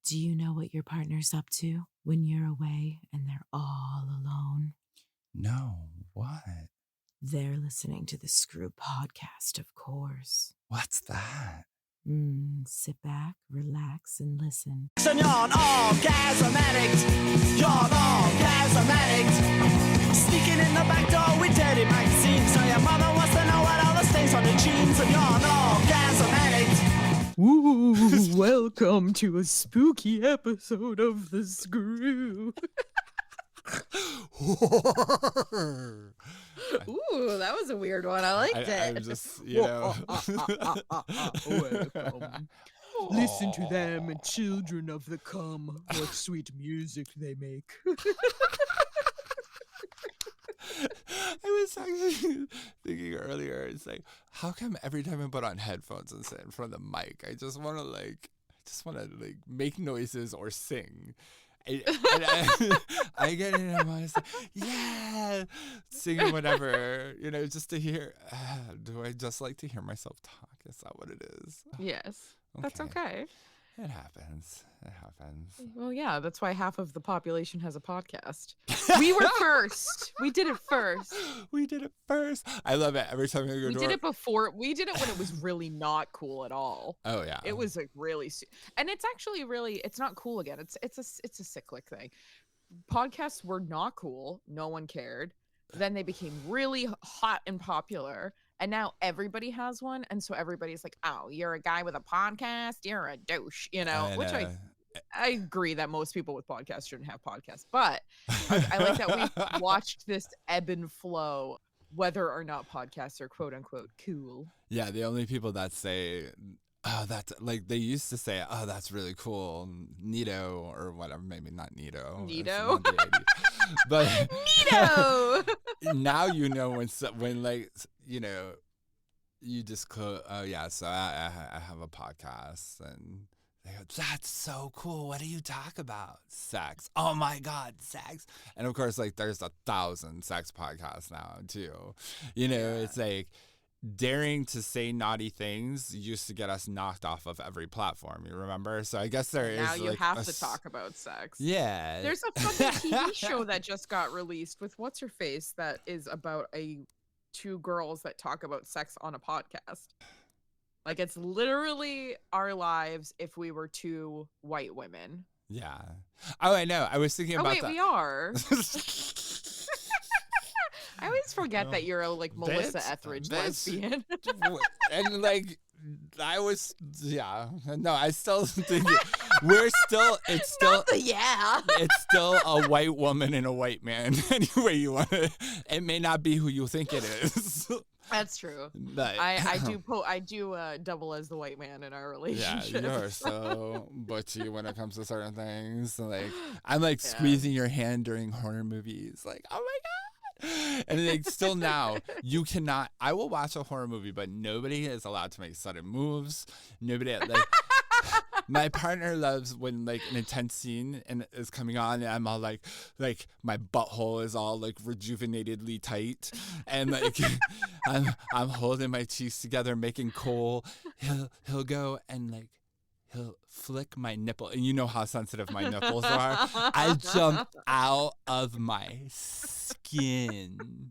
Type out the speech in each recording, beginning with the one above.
Do you know what your partner's up to when you're away and they're all alone? No, what? They're listening to the Screw podcast, of course. What's that? Sit back, relax, and listen. You're an orgasm addict. You're an orgasm addict. Sneaking in the back door with dirty magazines. So your mother wants to know what all the stains on the jeans. And you're an orgasm addict. Ooh, welcome to a spooky episode of The Screw. Ooh, that was a weird one. I liked it. I'm just, you know. Welcome. Listen to them, children of the cum. What sweet music they make. I was actually thinking earlier, it's like, how come every time I put on headphones and sit in front of the mic, I just want to make noises or sing. I get in and I'm just like, yeah, singing whatever, just to hear. Do I just like to hear myself talk? Is that what it is? Yes, that's okay. It happens. Well, yeah, that's why half of the population has a podcast. We were first. We did it first. I love it. Every time I go We did it before. We did it when it was really not cool at all. Oh, yeah. It was like really, and it's actually really, it's not cool again. It's a cyclic thing. Podcasts were not cool. No one cared. Then they became really hot and popular. And now everybody has one. And so everybody's like, oh, you're a guy with a podcast. You're a douche, which I agree that most people with podcasts shouldn't have podcasts. But I like that we watched this ebb and flow, whether or not podcasts are quote unquote cool. Yeah, the only people that say, oh, that's like they used to say, oh, that's really cool, neato or whatever, maybe not neato. Neato? But Neato! Now when like, you just oh yeah, so I have a podcast and they go, that's so cool. What do you talk about? Sex. Oh my God, sex. And of course, like there's 1,000 sex podcasts now too. It's like daring to say naughty things used to get us knocked off of every platform. You remember? So I guess there is. Now you have to talk about sex. Yeah. There's a fucking TV show that just got released with what's her face that is about two girls that talk about sex on a podcast. Like it's literally our lives if we were two white women. Yeah. Oh, I know. I was thinking about that. We are. I always forget that you're a Melissa Etheridge lesbian. And I was, yeah. No, I still think it's still it's still a white woman and a white man. Anyway, you want to, it may not be who you think it is. That's true. But I do double as the white man in our relationship. Yeah, you're so butchy when it comes to certain things. Like I'm squeezing your hand during horror movies. Like, oh my God. And still now, you cannot. I will watch a horror movie, but nobody is allowed to make sudden moves. Nobody my partner loves when an intense scene is coming on, and I'm all like my butthole is all rejuvenatedly tight, and I'm holding my cheeks together, making coal. He'll go and he'll flick my nipple, and you know how sensitive my nipples are. I jump out of my skin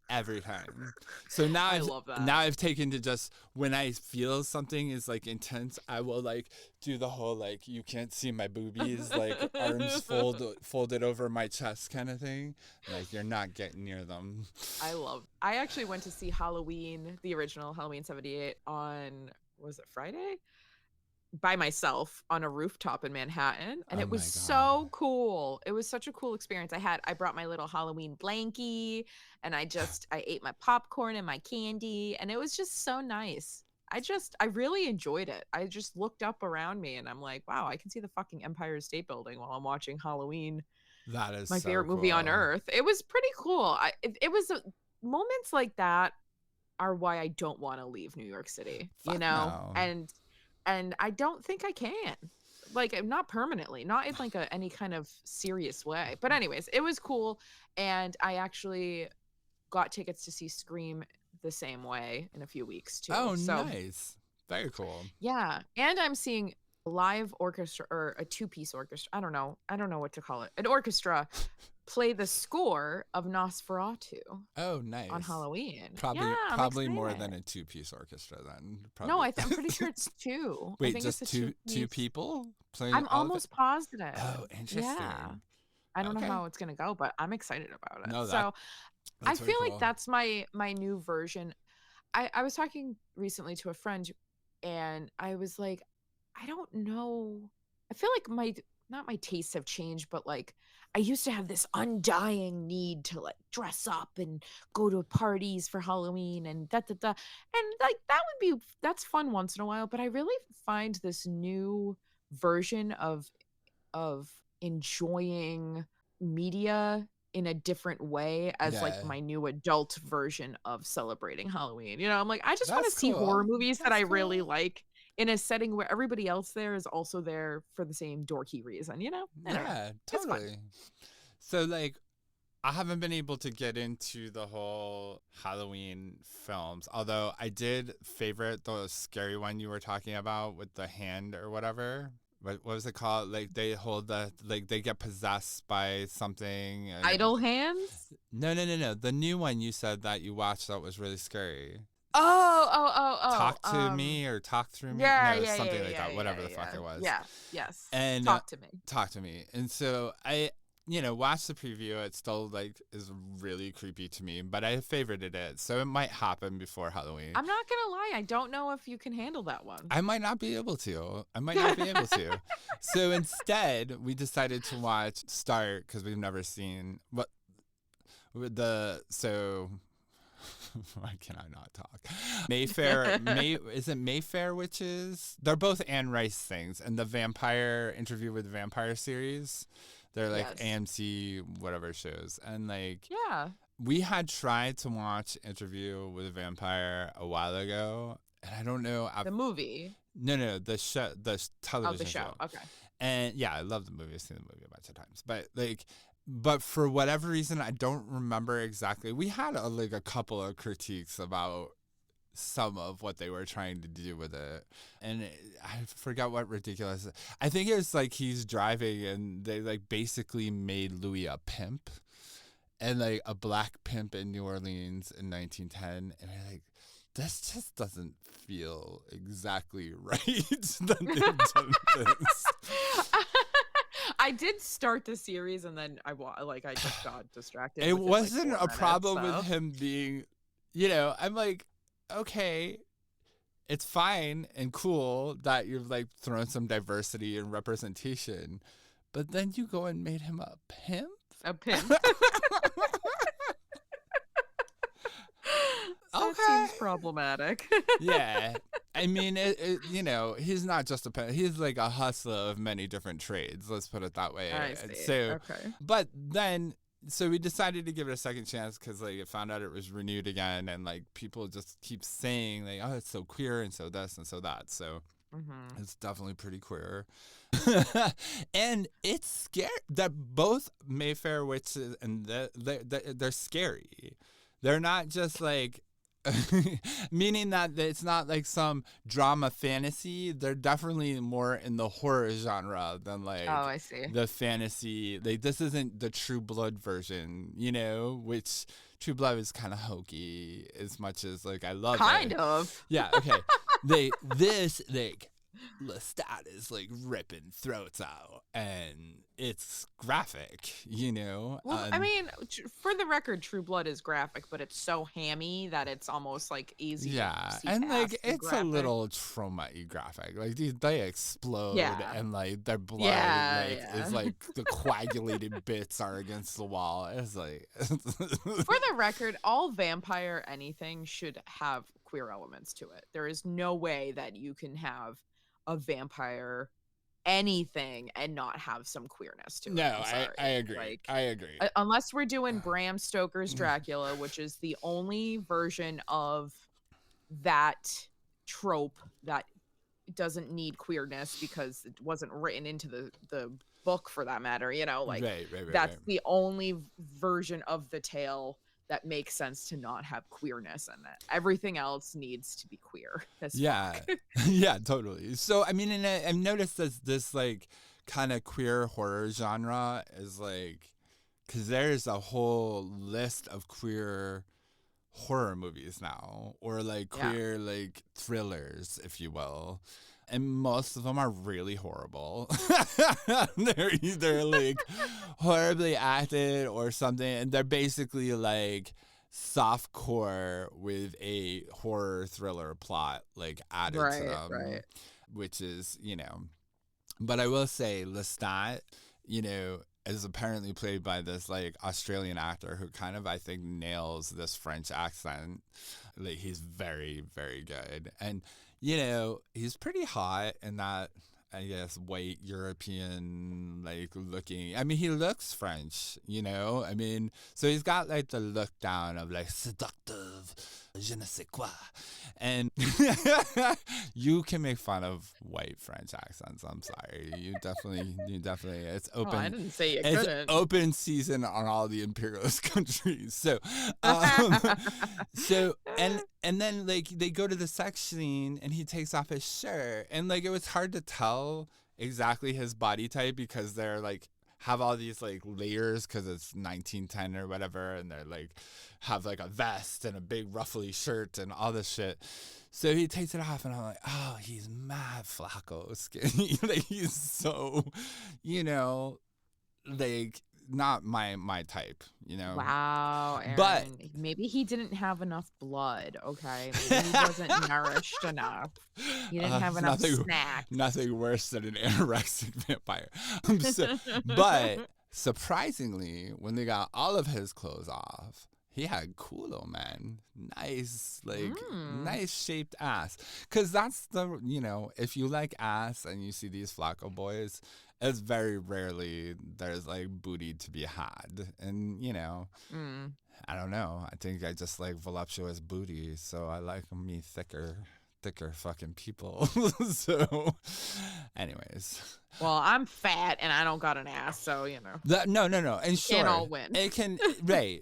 every time. So now I love that. Now I've taken to just when I feel something is intense, I will do the whole you can't see my boobies, arms folded over my chest kind of thing. You're not getting near them. I actually went to see Halloween, the original Halloween 78 on, was it Friday? By myself on a rooftop in Manhattan, and it was so cool. It was such a cool experience. I brought my little Halloween blankie, and I ate my popcorn and my candy, and it was just so nice. I really enjoyed it. I just looked up around me and I'm like, wow, I can see the fucking Empire State Building while I'm watching Halloween. That is my so favorite movie on earth. It was pretty cool. It was moments like that are why I don't want to leave New York City, No. And I don't think I can, not permanently, not in any kind of serious way. But anyways, it was cool. And I actually got tickets to see Scream the same way in a few weeks too. Oh, so nice. Very cool. Yeah. And I'm seeing live orchestra or a two-piece orchestra. I don't know what to call it. An orchestra play the score of Nosferatu Oh, nice. on Halloween. Probably Yeah, I'm probably more than excited. a two-piece orchestra then. No, Probably. I'm pretty sure it's two. I Wait, think just it's a two two-piece. people playing I'm all of it? almost positive. Oh, interesting. Yeah. I don't know Okay. how it's gonna go, but I'm excited about it. No, So I that's very feel like cool. that's my new version. I was talking recently to a friend and I was like, I don't know. I feel like not my tastes have changed, but like I used to have this undying need to like dress up and go to parties for Halloween and da da da. And like that's fun once in a while, but I really find this new version of enjoying media in a different way as like Yeah. my new adult version of celebrating Halloween. I'm like, I just want to That's see horror cool. movies that That's I really cool. like in a setting where everybody else there is also there for the same dorky reason, I don't know. Yeah, It's fun. totally. So like I haven't been able to get into the whole Halloween films, although I did favorite the scary one you were talking about with the hand or whatever. What was it called? Like they hold they get possessed by something. And Idle Hands? No. The new one you said that you watched that was really scary. Oh. Talk to me or talk through me? Yeah, No, yeah, something yeah, like yeah, that. Whatever the yeah, fuck yeah. it was. Yeah, yes. And Talk to me. talk to me. And so I watched the preview. It still like is really creepy to me, but I favorited it, so it might happen before Halloween. I'm not gonna lie, I don't know if you can handle that one. I might not be able to. So instead, we decided to watch Start because we've never seen what so. Why can I not talk? Mayfair, is it Mayfair Witches? They're both Anne Rice things, and the Vampire Interview with the Vampire series. They're like Yes. AMC whatever shows, and like Yeah. we had tried to watch Interview with a Vampire a while ago, and I don't know. The movie. No, the show, the television Oh, the show. Okay. and yeah, I love the movie. I've seen the movie a bunch of times, but for whatever reason, I don't remember exactly. We had a couple of critiques about some of what they were trying to do with it, and I forgot what ridiculous. I think it was like he's driving, and they like basically made Louis a pimp, and like a black pimp in New Orleans in 1910, and I'm like, this just doesn't feel exactly right that they've done this. I did start the series and then I just got distracted. It within, wasn't 4 a problem minutes, with so. him being, I'm like, okay, it's fine and cool that you've like thrown some diversity and representation, but then you go and made him a pimp? A pimp. That Okay. seems problematic. Yeah. I mean, he's not just a pimp. He's like a hustler of many different trades. Let's put it that way. I And see. So, Okay. but then, so we decided to give it a second chance because like it found out it was renewed again, and like people just keep saying like, oh, it's so queer and so this and so that. So Mm-hmm. it's definitely pretty queer. And it's scary that both Mayfair Witches and they're scary. They're not just like, meaning that it's not like some drama fantasy. They're definitely more in the horror genre than like Oh, I see. the fantasy. Like this isn't the True Blood version, which True Blood is kind of hokey as much as like I love Kind it. of. Yeah, okay. This Lestat is like ripping throats out, and it's graphic, Well, I mean, for the record, True Blood is graphic, but it's so hammy that it's almost like easy. Yeah, to see and like past the it's a graphic. little trauma-y graphic. Like they explode, Yeah. and like their blood Yeah. is like the coagulated bits are against the wall. It's like For the record, all vampire anything should have queer elements to it. There is no way that you can have a vampire anything and not have some queerness to it. no, I'm sorry. I agree. Like, I agree. unless we're doing Bram Stoker's Dracula, which is the only version of that trope that doesn't need queerness because it wasn't written into the book for that matter, like right. that's the only version of the tale that makes sense to not have queerness in it. Everything else needs to be queer as Yeah. fuck. Yeah, totally. So I mean, and I've noticed this like kind of queer horror genre is like, because there's a whole list of queer horror movies now, or like queer like thrillers, if you will, and most of them are really horrible. They're either like horribly acted or something, and they're basically like soft core with a horror thriller plot like added to them, Right. which is, you know. But I will say Lestat, you know, is apparently played by this like Australian actor who kind of, I think, nails this French accent. Like, he's very, very good. And, you know, he's pretty hot in that, I guess, white European like looking. I mean, he looks French, you know? I mean, so he's got like the look down of like seductive, je ne sais quoi. And you can make fun of white French accents. I'm sorry. You definitely, it's open. Oh, I didn't say you It's couldn't. open season on all the imperialist countries. So, and then like they go to the sex scene and he takes off his shirt, and like it was hard to tell exactly his body type because they're like have all these like layers because it's 1910 or whatever, and they're like have like a vest and a big ruffly shirt and all this shit. So he takes it off, and I'm like, oh, he's mad flaco skinny. Like, he's so, you know, like not my type, you know. Wow, Aaron. But maybe he didn't have enough blood, okay? Maybe he wasn't nourished enough. He didn't have enough snack. Nothing worse than an anorexic vampire. But surprisingly, when they got all of his clothes off, he had culo, man. Nice, like, nice shaped ass. Because that's the, you know, if you like ass and you see these flaco boys, it's very rarely there's, like, booty to be had. And, you know, I don't know. I think I just like voluptuous booty, so I like me thicker fucking people. So, anyways. Well, I'm fat and I don't got an ass, so you know. No. And sure, can't all win. It can right.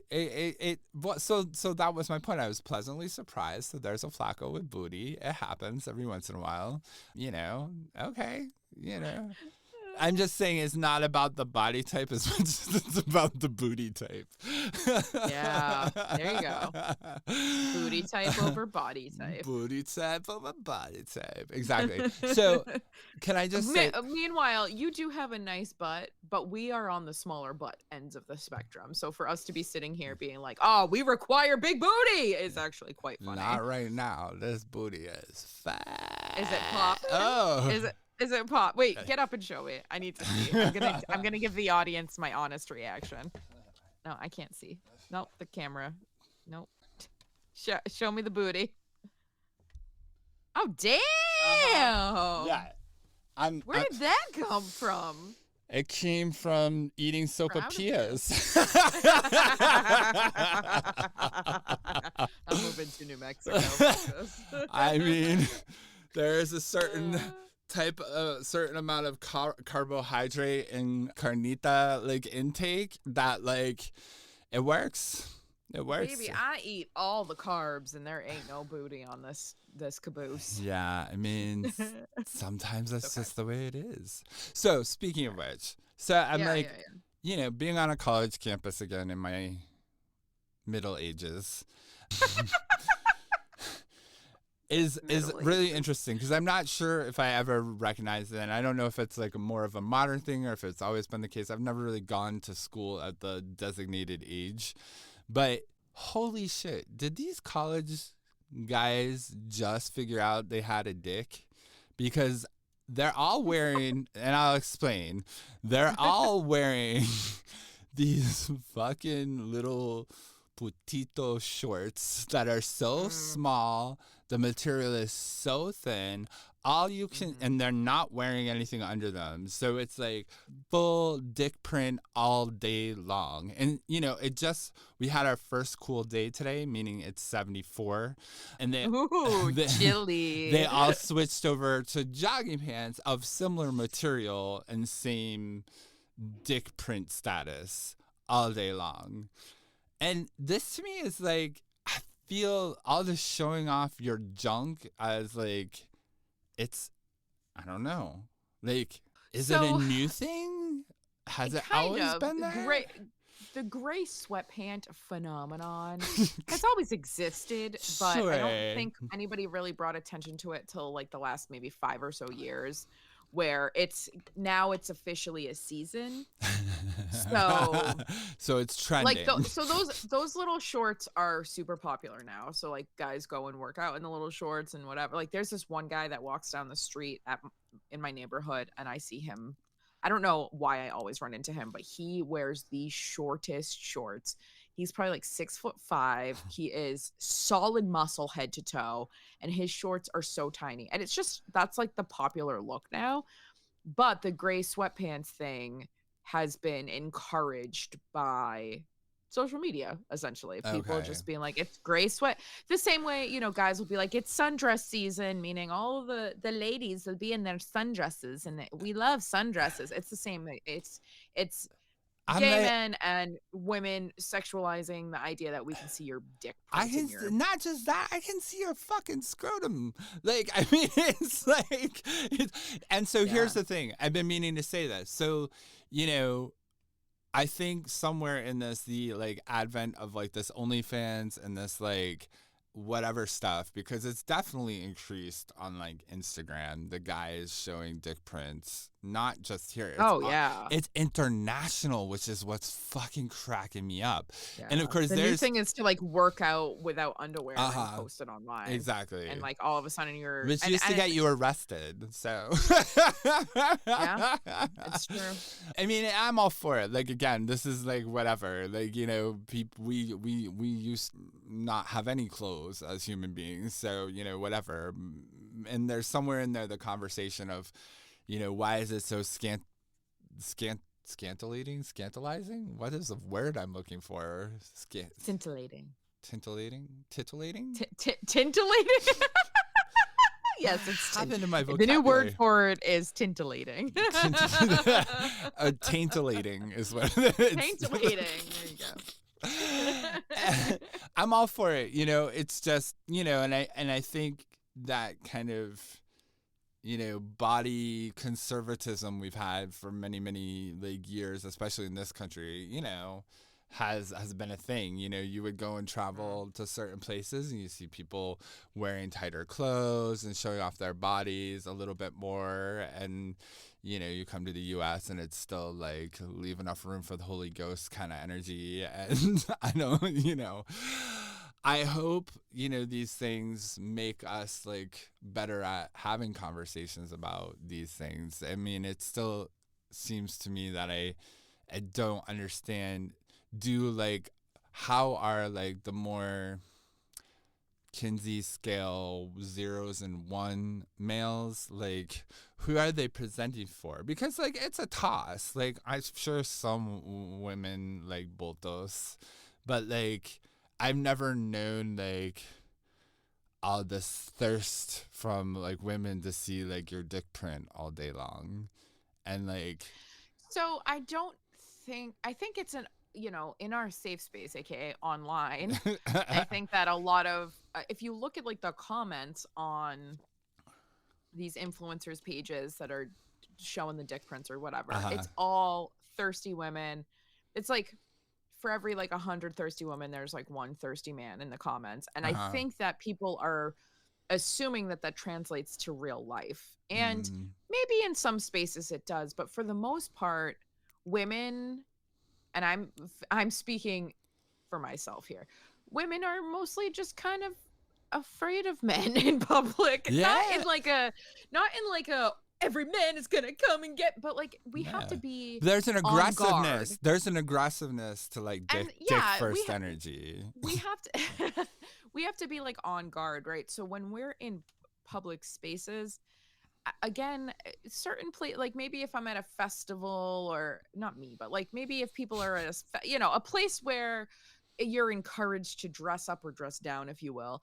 So that was my point. I was pleasantly surprised that there's a flaco with booty. It happens every once in a while. You know. Okay. You know. I'm just saying it's not about the body type as much as it's about the booty type. Yeah, there you go. Booty type over body type. Booty type over body type. Exactly. So can I just say... Meanwhile, you do have a nice butt, but we are on the smaller butt ends of the spectrum. So for us to be sitting here being like, oh, we require big booty is actually quite funny. Not right now. This booty is fat. Is it pop? Oh. Is it pop? Wait, get up and show it. I need to see. I'm gonna give the audience my honest reaction. No, I can't see. Nope, the camera. Nope. Show me the booty. Oh damn! Yeah. Where did that come from? It came from eating sopapillas. I'm moving to New Mexico. I mean, there's a certain certain amount of carbohydrate in carnita like intake that like it works. It works. Baby, I eat all the carbs and there ain't no booty on this caboose. Yeah, I mean, sometimes that's just the way it is. So speaking of which, so I'm you know, being on a college campus again in my middle ages. is really interesting because I'm not sure if I ever recognized it, and I don't know if it's like more of a modern thing or if it's always been the case. I've never really gone to school at the designated age, but holy shit, did these college guys just figure out they had a dick? Because they're all wearing, and I'll explain, they're all wearing these fucking little putito shorts that are so small, the material is so thin, all you can, and they're not wearing anything under them, so it's like full dick print all day long. And you know, we had our first cool day today, meaning it's 74, and chilly. They all switched over to jogging pants of similar material and same dick print status all day long. And this to me is like, I feel all this showing off your junk as like, it's, I don't know. Like, is it a So new thing? Has it kind always of been there? the gray sweatpant phenomenon has always existed, but I don't Sure. think anybody really brought attention to it till like the last maybe 5 or so years, where it's officially a season. So So it's like trending. so those little shorts are super popular now. So like guys go and work out in the little shorts and whatever. Like there's this one guy that walks down the street in my neighborhood, and I see him. I don't know why I always run into him, but he wears the shortest shorts. He's probably like 6'5". He is solid muscle head to toe, and his shorts are so tiny. And it's just that's like the popular look now. But the gray sweatpants thing has been encouraged by social media, essentially. People Okay. just being like, it's gray sweat. The same way, guys will be like, it's sundress season, meaning all of the ladies will be in their sundresses, and we love sundresses. It's the same. It's I'm gay like, men and women sexualizing the idea that we can see your dick I print in can your. not just that, I can see your fucking scrotum. Like, I mean, it's like, and so here's Yeah. the thing. I've been meaning to say this. So, you know, I think somewhere in this, the like advent of like this OnlyFans and this like whatever stuff, because it's definitely increased on like Instagram, the guys showing dick prints, not just here. Oh yeah. It's international, which is what's fucking cracking me up. Yeah. And of course, the new there's thing is to like work out without underwear and post it online. exactly. And like all of a sudden you're Which used to get you arrested. So yeah, it's true. I mean, I'm all for it. Like again, this is like whatever. Like, you know, people we used not have any clothes as human beings. So, you know, whatever. And there's somewhere in there the conversation of, you know, why is it so scantalizing? What is the word I'm looking for? Scintillating. Titillating? Tintillating? Yes, it's happened in my the vocabulary. new word for it is tintillating. Taint-illating is what it is. Taint-illating. There you go. I'm all for it. You know, it's just, you know, and I think that kind of, you know, body conservatism we've had for many, many like years, especially in this country, you know, has been a thing. You know, you would go and travel to certain places and you see people wearing tighter clothes and showing off their bodies a little bit more. And, you know, you come to the US and it's still like leave enough room for the Holy Ghost kind of energy. And I don't, you know, I hope, you know, these things make us like better at having conversations about these things. I mean, it still seems to me that I don't understand. Do like, how are like the more Kinsey scale 0s and 1 males, like who are they presenting for? Because like it's a toss. Like I'm sure some women like both, but like I've never known like all this thirst from like women to see like your dick print all day long. And like, So I think it's an, in our safe space, aka online. I think that a lot of if you look at like the comments on these influencers pages that are showing the dick prints or whatever, it's all thirsty women. It's like for every like 100 thirsty women, there's like one thirsty man in the comments. And I think that people are assuming that translates to real life. And maybe in some spaces it does, but for the most part, women, and I'm speaking for myself here, women are mostly just kind of afraid of men in public. Yeah. Not in like a every man is gonna come and get, but like we have to be there's an on guard. aggressiveness. There's an aggressiveness to like dick first energy. We have to we have to be like on guard, right? So when we're in public spaces, again, certain place, like maybe if I'm at a festival, or not me, but like maybe if people are at a place where you're encouraged to dress up or dress down, if you will,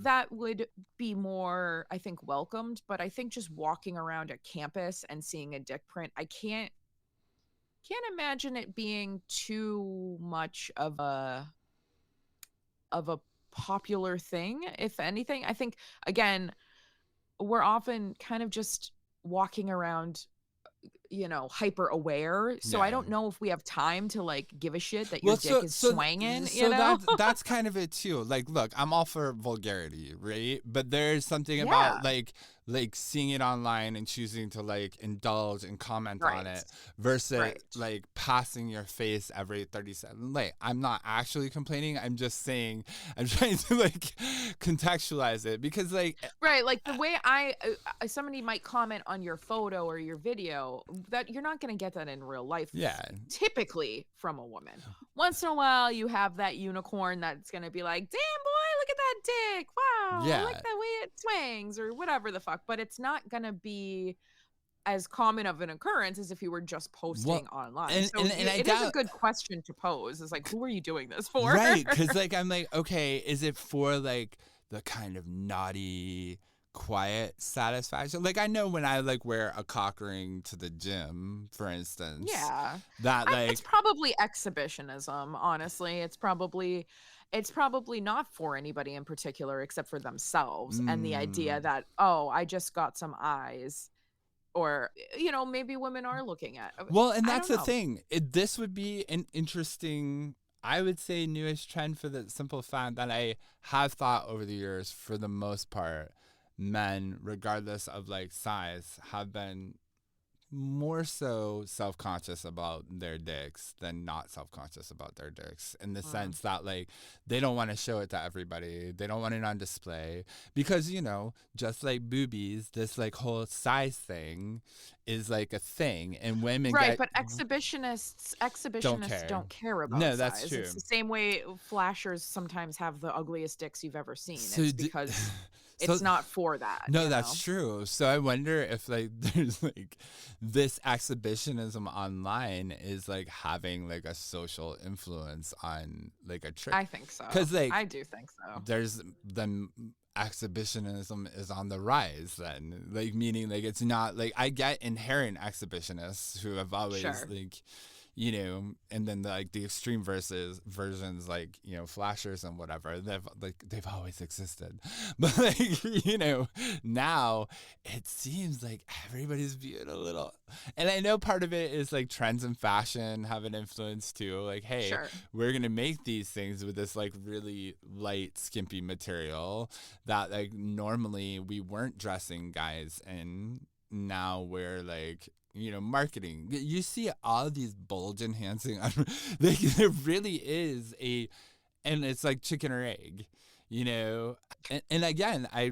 that would be more, I think, welcomed. But I think just walking around a campus and seeing a dick print, I can't imagine it being too much of a a popular thing, if anything. I think, again, we're often kind of just walking around, hyper aware. So I Yeah. don't know if we have time to like give a shit that your Well, dick is swanging, that's kind of it too. Like, look, I'm all for vulgarity, right? But there's something about Yeah. like seeing it online and choosing to like indulge and comment on Right. it versus Right. like passing your face every 30 seconds. Like, I'm not actually complaining. I'm just saying I'm trying to like contextualize it because like Right, like the way somebody might comment on your photo or your video, that you're not going to get that in real life, yeah. typically from a woman. Once in a while, you have that unicorn that's going to be like, "Damn boy, look at that dick! Wow, I like Yeah. the way it swings," or whatever the fuck. But it's not going to be as common of an occurrence as if you were just posting Well, online. So and I it is a doubt good question to pose. Is like, who are you doing this for? right, because like I'm like, okay, is it for like the kind of naughty, quiet satisfaction? Like I know when I like wear a cock ring to the gym, for instance, Yeah. that It's like probably exhibitionism, honestly. It's probably not for anybody in particular except for themselves, and the idea mm, that, oh, I just got some eyes, or maybe women are looking at. well, and I that's don't the know. thing. This would be an interesting, I would say, newish trend for the simple fact that I have thought over the years, for the most part, men, regardless of like size, have been more so self-conscious about their dicks than not self-conscious about their dicks, in the Mm. sense that like they don't want to show it to everybody, they don't want it on display, because just like boobies, this like whole size thing is like a thing, and women Right, get but exhibitionists care. don't care about No, that's size. true. It's the same way flashers sometimes have the ugliest dicks you've ever seen. So It's because so it's not for that, no, that's true. So I wonder if like there's like this exhibitionism online is like having like a social influence on like a trick. I think so. 'Cause like I do think so. there's then exhibitionism is on the rise then. Like meaning like it's not like I get inherent exhibitionists who have always Sure. like and then like the extreme versions like flashers and whatever, they've always existed, but like now it seems like everybody's viewed a little, and I know part of it is like trends in fashion have an influence too, like hey, Sure. we're gonna make these things with this like really light skimpy material that like normally we weren't dressing guys in. Now we're like marketing. You see all these bulge enhancing. Like there really is and it's like chicken or egg, And again, I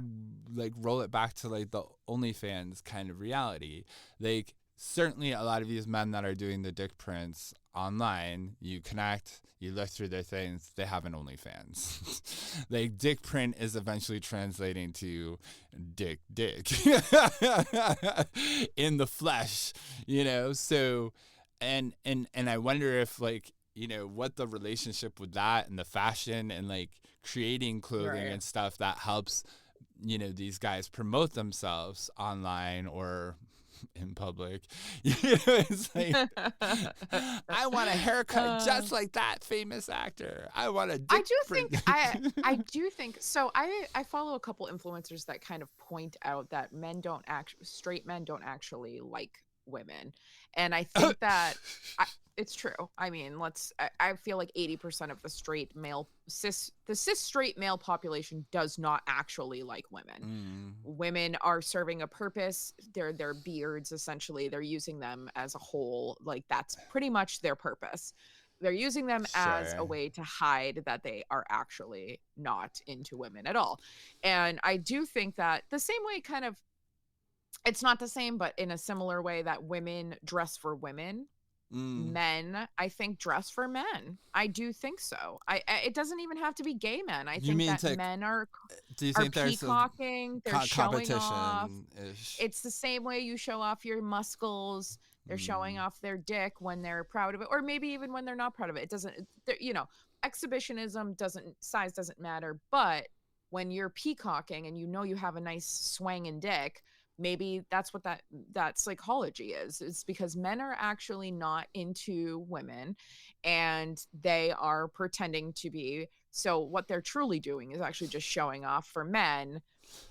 like roll it back to like the OnlyFans kind of reality. Like certainly a lot of these men that are doing the dick prints online, you connect, you look through their things, they have an OnlyFans. Like dick print is eventually translating to dick in the flesh, so and I wonder if like what the relationship with that and the fashion and like creating clothing Right. and stuff that helps these guys promote themselves online or in public. It's like I want a haircut just like that famous actor. I want a dick print. I do think so. I follow a couple influencers that kind of point out that straight men don't actually like women, and I think that it's true. I mean, I feel like 80% of the cis straight male population does not actually like women. Women are serving a purpose. They're beards, essentially. They're using them as a whole. Like that's pretty much their purpose. They're using them as a Sure. way to hide that they are actually not into women at all. And I do think that the same way, kind of, it's not the same, but in a similar way that women dress for women, men, I think, dress for men. I do think so. It doesn't even have to be gay men. I You think mean that to men are do you think there's a peacocking. They're showing off. competition-ish? It's the same way you show off your muscles. They're showing off their dick when they're proud of it, or maybe even when they're not proud of it. It doesn't, exhibitionism size doesn't matter. But when you're peacocking and you have a nice swanging dick, maybe that's what that psychology is. It's because men are actually not into women, and they are pretending to be So what they're truly doing is actually just showing off for men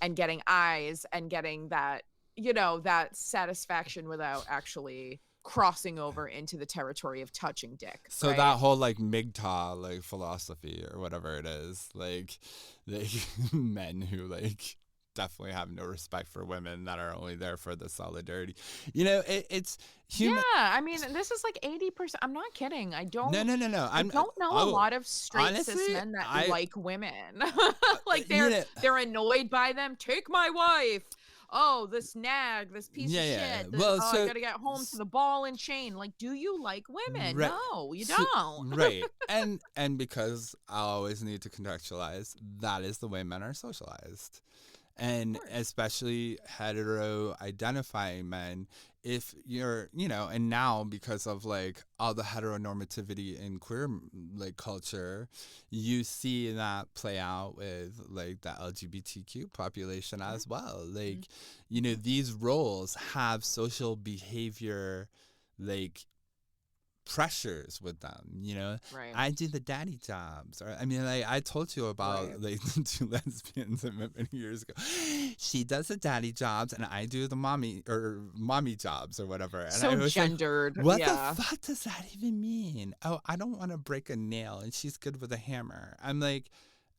and getting eyes and getting that, that satisfaction without actually crossing over into the territory of touching dick. So right? that whole like MGTOW like philosophy or whatever it is, like men who like definitely have no respect for women that are only there for the solidarity. It's human. Yeah, I mean, this is like 80%. I'm not kidding. I don't. No. I don't know a lot of straight cis honestly, men that I- like women. Like they're annoyed by them. Take my wife. Oh, this nag, this piece of shit. Well, I so gotta get home to the ball and chain. Like, do you like women? Right. No, you So- don't. Right. And because I always need to contextualize, that is the way men are socialized. And especially hetero identifying men, if you're, and now because of like all the heteronormativity in queer like culture, you see that play out with like the LGBTQ population as well. Like, these roles have social behavior like pressures with them, Right. I do the daddy jobs, or I mean, like I told you about like the two lesbians I met many years ago. She does the daddy jobs and I do the mommy jobs or whatever. And So I was gendered. like, what yeah. the fuck does that even mean? Oh, I don't want to break a nail and she's good with a hammer. I'm like,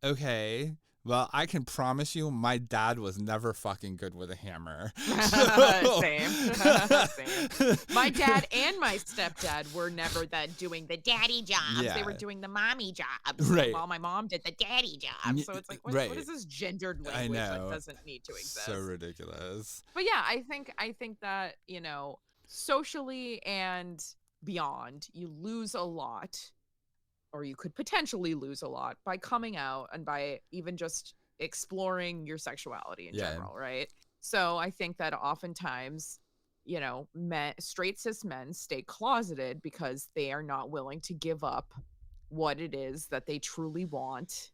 okay, well, I can promise you my dad was never fucking good with a hammer. Same. Same. My dad and my stepdad were never doing the daddy jobs. Yeah. They were doing the mommy jobs. Right. While my mom did the daddy jobs. So it's like, what is this gendered language that doesn't need to exist? So ridiculous. But yeah, I think that, socially and beyond, you lose a lot, or you could potentially lose a lot by coming out and by even just exploring your sexuality in general, right? So I think that oftentimes, straight cis men stay closeted because they are not willing to give up what it is that they truly want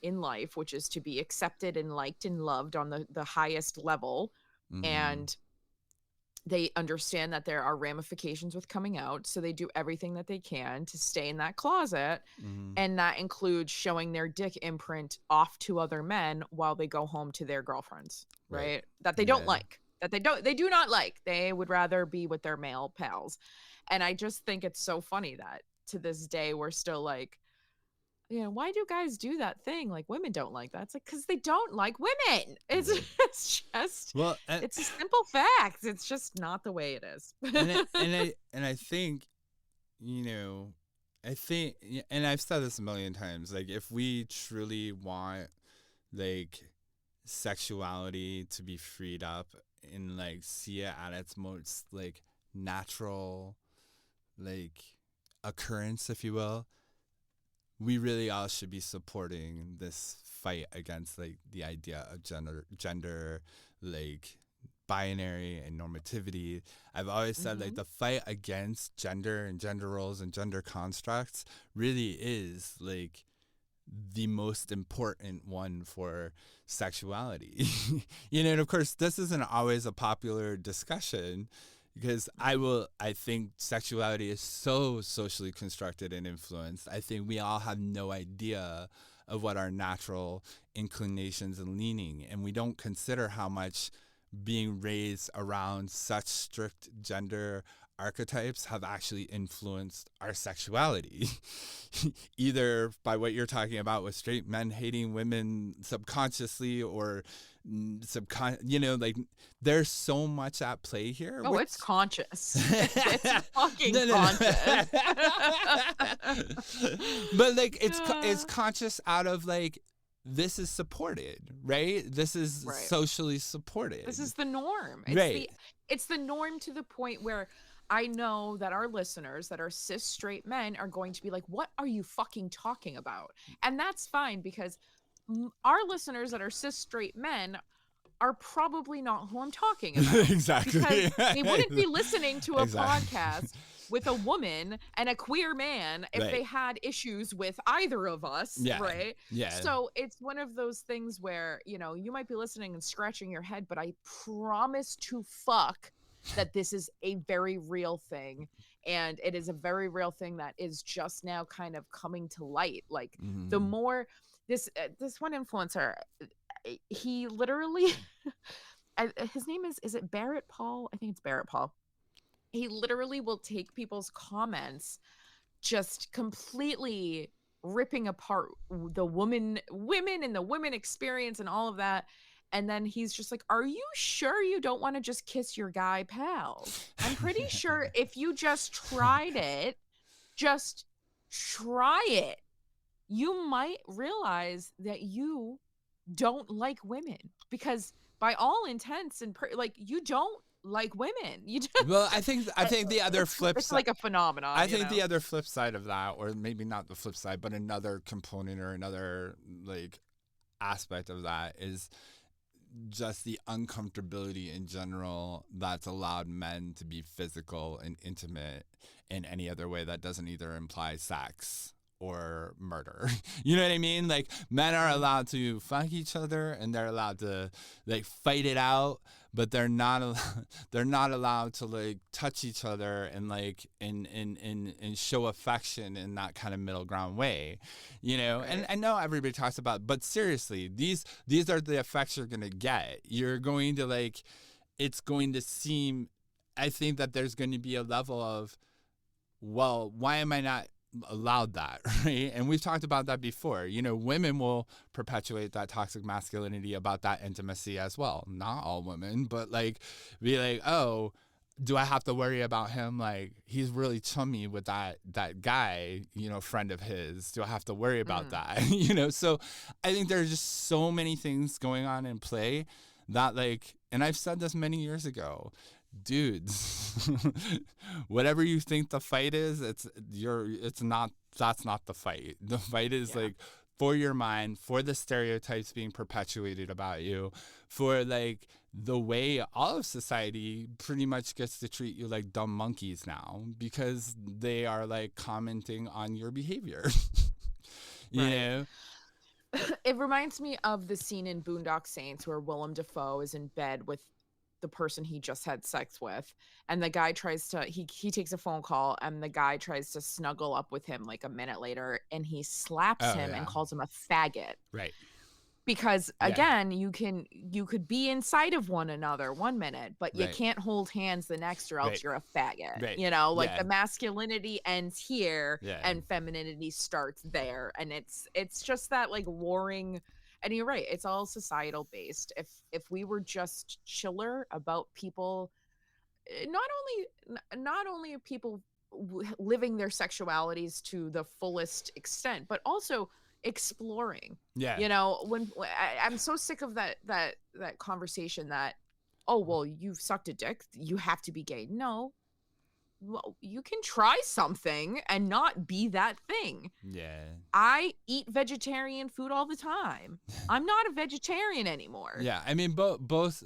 in life, which is to be accepted and liked and loved on the highest level. And they understand that there are ramifications with coming out, so they do everything that they can to stay in that closet. And that includes showing their dick imprint off to other men while they go home to their girlfriends, right? That they don't like, they do not like. They would rather be with their male pals. And I just think it's so funny that to this day we're still like, why do guys do that thing? Like, women don't like that. It's like, because they don't like women. It's just, it's a simple fact. It's just not the way it is. and I think, and I've said this a million times, like, if we truly want, like, sexuality to be freed up and, like, see it at its most, like, natural, like, occurrence, if you will, we really all should be supporting this fight against like the idea of gender like binary and normativity. I've always said like the fight against gender and gender roles and gender constructs really is like the most important one for sexuality. And of course this isn't always a popular discussion, because I think sexuality is so socially constructed and influenced. I think we all have no idea of what our natural inclinations and leaning, and we don't consider how much being raised around such strict gender archetypes have actually influenced our sexuality. Either by what you're talking about with straight men hating women subconsciously, or like there's so much at play here. Oh, it's conscious. It's fucking conscious. But like it's conscious out of like, this is supported, right? This is socially supported. This is the norm. It's the norm to the point where I know that our listeners that are cis straight men are going to be like, what are you fucking talking about? And that's fine, because our listeners that are cis straight men are probably not who I'm talking about. Exactly. Because they wouldn't be listening to a podcast with a woman and a queer man if they had issues with either of us, right? Yeah. So it's one of those things where, you might be listening and scratching your head, but I promise to fuck that this is a very real thing. And it is a very real thing that is just now kind of coming to light. Like the Mhm. more this one influencer, he literally his name is it Barrett Paul? I think it's Barrett Paul. He literally will take people's comments, just completely ripping apart the women and the women experience and all of that. And then he's just like, are you sure you don't want to just kiss your guy pals? I'm pretty sure if you just try it, you might realize that you don't like women, because by all intents and like you don't like women. You just Well, I think the other flip it's side. like a phenomenon. I think the other flip side of that, or maybe not the flip side, but another component or another like aspect of that is just the uncomfortability in general that's allowed men to be physical and intimate in any other way that doesn't either imply sex or murder. You know what I mean? Like, men are allowed to fuck each other and they're allowed to like fight it out, but they're not they're not allowed to like touch each other and like and show affection in that kind of middle ground way, you know. Right. And I know everybody talks about, but seriously, these are the effects you're gonna get. You're going to like, it's going to seem, I think that there's going to be a level of, well, why am I not allowed that, right? And we've talked about that before. You know, women will perpetuate that toxic masculinity about that intimacy as well. Not all women, but like, be like, oh, do I have to worry about him? Like, he's really chummy with that guy, you know, friend of his. Do I have to worry about that? You know, so I think there's just so many things going on in play that, like, and I've said this many years ago, dudes, whatever you think the fight is, that's not the fight. The fight is like for your mind, for the stereotypes being perpetuated about you, for like the way all of society pretty much gets to treat you like dumb monkeys now because they are like commenting on your behavior. You know? It reminds me of the scene in Boondock Saints where Willem Dafoe is in bed with the person he just had sex with, and the guy tries to he takes a phone call, and the guy tries to snuggle up with him like a minute later, and he slaps him and calls him a faggot. Right. Because again, you could be inside of one another one minute, but you can't hold hands the next, or else you're a faggot. Right. You know, like the masculinity ends here and femininity starts there. And it's just that like warring. And you're right, it's all societal based. If we were just chiller about people, not only people living their sexualities to the fullest extent, but also exploring. You know, when I'm so sick of that conversation that, oh, well, you've sucked a dick, you have to be gay. No, well, you can try something and not be that thing. I eat vegetarian food all the time. I'm not a vegetarian anymore. I mean, both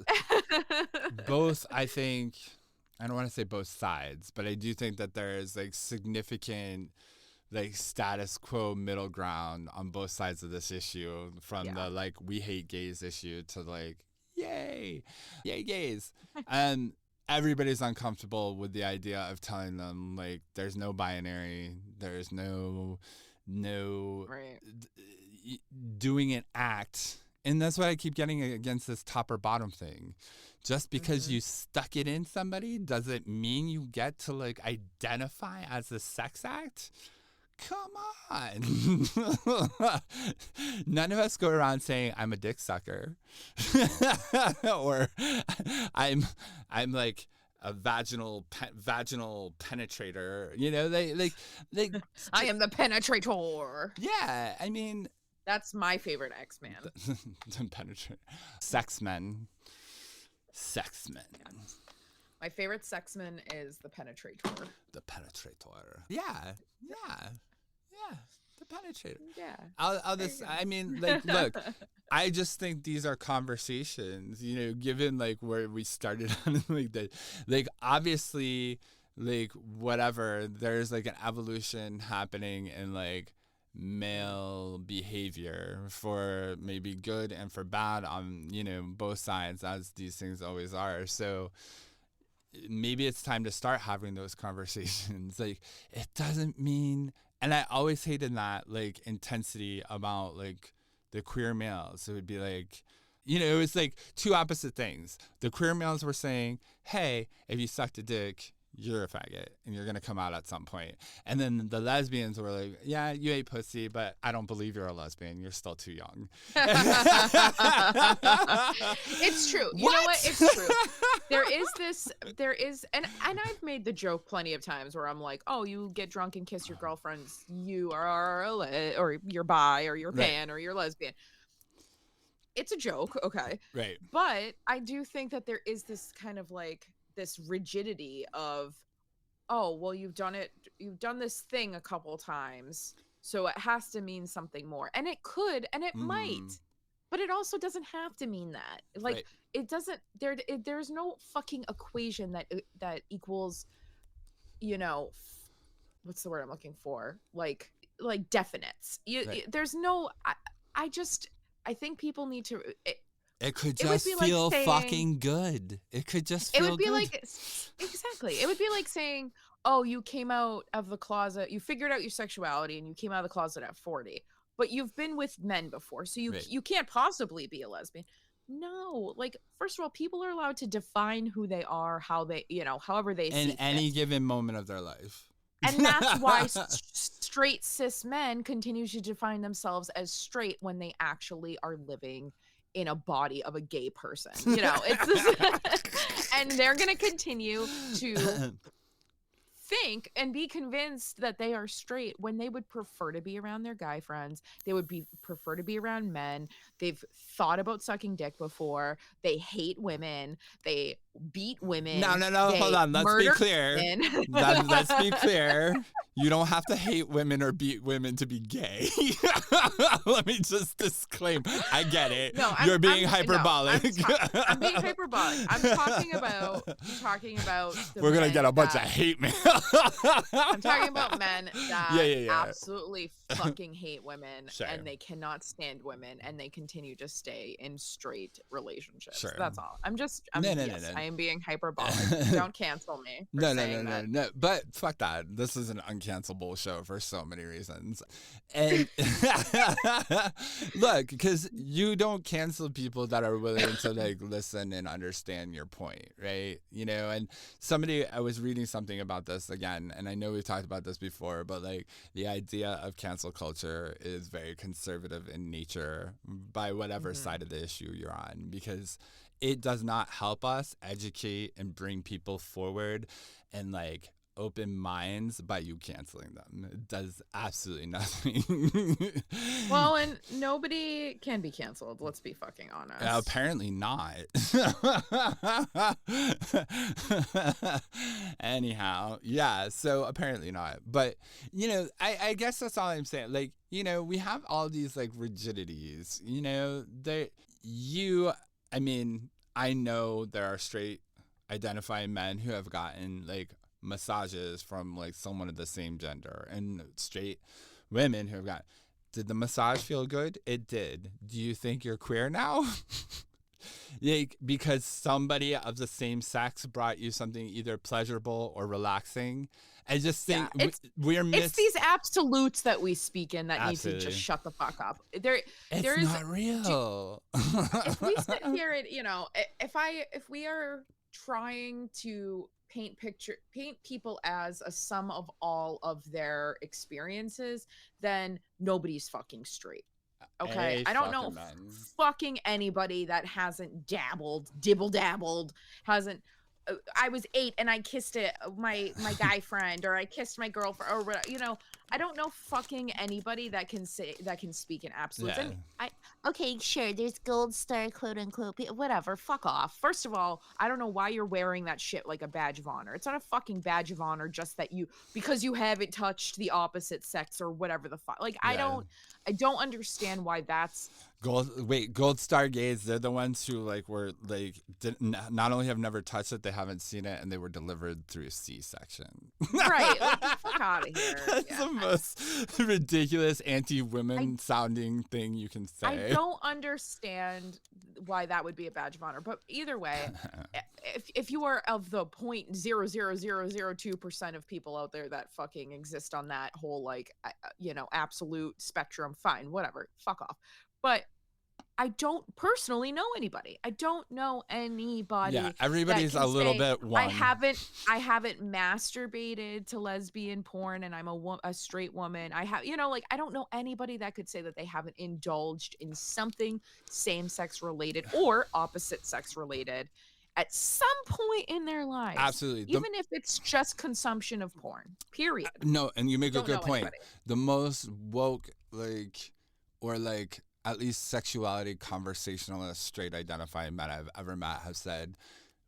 I think, I don't want to say both sides, but I do think that there is like significant like status quo middle ground on both sides of this issue, from the like we hate gays issue to like yay gays. And everybody's uncomfortable with the idea of telling them like there's no binary, there's no doing an act. And that's why I keep getting against this top or bottom thing. Just because you stuck it in somebody doesn't mean you get to like identify as a sex act. Come on. None of us go around saying I'm a dick sucker or I'm like a vaginal penetrator. You know, they I am the penetrator. Yeah, I mean, that's my favorite X-Man. The penetrator. Sex men. Yes. My favorite sexman is the penetrator. The penetrator. Yeah. The penetrator. Yeah. I'll just, I mean, like, look, I just think these are conversations, you know, given like where we started on like the, like obviously like whatever, there's like an evolution happening in like male behavior for maybe good and for bad on, you know, both sides, as these things always are. So maybe it's time to start having those conversations. Like, it doesn't mean, and I always hated that, like, intensity about, like, the queer males. It would be like, you know, it was like two opposite things. The queer males were saying, hey, if you sucked a dick, you're a faggot and you're going to come out at some point. And then the lesbians were like, yeah, you ate pussy, but I don't believe you're a lesbian. You're still too young. It's true. You know what? It's true. There is, and I've made the joke plenty of times where I'm like, oh, you get drunk and kiss your girlfriends. You are, or you're bi, or you're pan, or you're lesbian. It's a joke. Okay. Right. But I do think that there is this kind of like, this rigidity of, oh, well, you've done this thing a couple times, so it has to mean something more. And it could, and it might, but it also doesn't have to mean that. Like, it doesn't, there's no fucking equation that equals, you know, what's the word I'm looking for? Like definites. There's no, I think people need to, it could just feel like saying, fucking good. It could just feel good. It would be like, exactly. It would be like saying, oh, you came out of the closet, you figured out your sexuality and you came out of the closet at 40, but you've been with men before. So you can't possibly be a lesbian. No, like, first of all, people are allowed to define who they are, how they, you know, however they see in any given moment of their life. And that's why straight cis men continue to define themselves as straight when they actually are living in a body of a gay person. You know, it's this, and they're going to continue to think and be convinced that they are straight when they would prefer to be around their guy friends. They would prefer to be around men. They've thought about sucking dick before. They hate women. They beat women. No. Hold on. Let's be clear. Let's be clear. You don't have to hate women or beat women to be gay. Let me just disclaim. I get it. No, you're being hyperbolic. I'm being hyperbolic. I'm talking about we're going to get a bunch of hate mail. I'm talking about men that absolutely fucking hate women, and they cannot stand women, and they continue to stay in straight relationships. Sure. That's all. I am being hyperbolic. Don't cancel me. No. But fuck that. This is an uncancelable show for so many reasons. And look, because you don't cancel people that are willing to like listen and understand your point, right? You know, and I was reading something about this again, and I know we've talked about this before, but like the idea of cancel culture is very conservative in nature by whatever side of the issue you're on, because it does not help us educate and bring people forward and like open minds by you canceling them. It does absolutely nothing. Well, and nobody can be canceled. Let's be fucking honest. Apparently not. Anyhow, yeah, so apparently not. But, you know, I guess that's all I'm saying. Like, you know, we have all these like rigidities, you know, I know there are straight identifying men who have gotten like massages from like someone of the same gender, and straight women who have got. Did the massage feel good? It did. Do you think you're queer now? Like, because somebody of the same sex brought you something either pleasurable or relaxing. I just think it's these absolutes that we speak in that need to just shut the fuck up. It's not real. If we sit here and, you know, if we are trying to paint people as a sum of all of their experiences, then nobody's fucking straight. Okay, I don't know fucking anybody that hasn't dibble-dabbled, hasn't. I was 8 and I kissed my guy friend, or I kissed my girlfriend, or whatever. You know, I don't know fucking anybody that can speak in absolutes. Yeah. And okay, sure, there's gold star, quote unquote, whatever. Fuck off. First of all, I don't know why you're wearing that shit like a badge of honor. It's not a fucking badge of honor just because you haven't touched the opposite sex or whatever the fuck. Like, yeah. I don't understand why that's gold star gays. They're the ones who like were like not only have never touched it, they haven't seen it, and they were delivered through a C-section. Right, like, fuck out of here. That's the most ridiculous anti-women sounding thing you can say. I don't understand why that would be a badge of honor. But either way, if you are of the 0.00002% of people out there that fucking exist on that whole like absolute spectrum, fine, whatever, fuck off. But I don't personally know anybody. I don't know anybody. Yeah, everybody's a little bit one. I haven't masturbated to lesbian porn, and I'm a straight woman. I have, I don't know anybody that could say that they haven't indulged in something same-sex related or opposite sex related at some point in their lives. Absolutely. Even if it's just consumption of porn, period. No, and you make a good point. Anybody. The most woke, at least sexuality conversationalist straight identifying men I've ever met have said,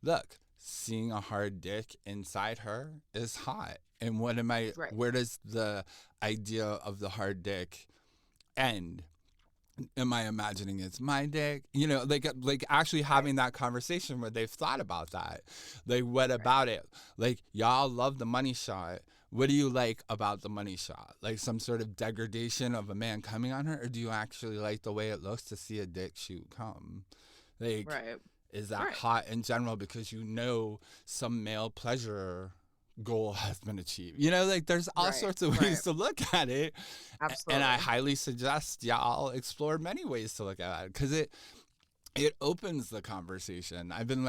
look, seeing a hard dick inside her is hot. And where does the idea of the hard dick end? Am I imagining it's my dick? Like actually having that conversation where they've thought about that. Like, what about it? Like, y'all love the money shot. What do you like about the money shot? Like some sort of degradation of a man coming on her? Or do you actually like the way it looks to see a dick shoot come? Like, is that hot in general because some male pleasure goal has been achieved? There's all sorts of ways to look at it. Absolutely. And I highly suggest y'all explore many ways to look at it because it opens the conversation. I've been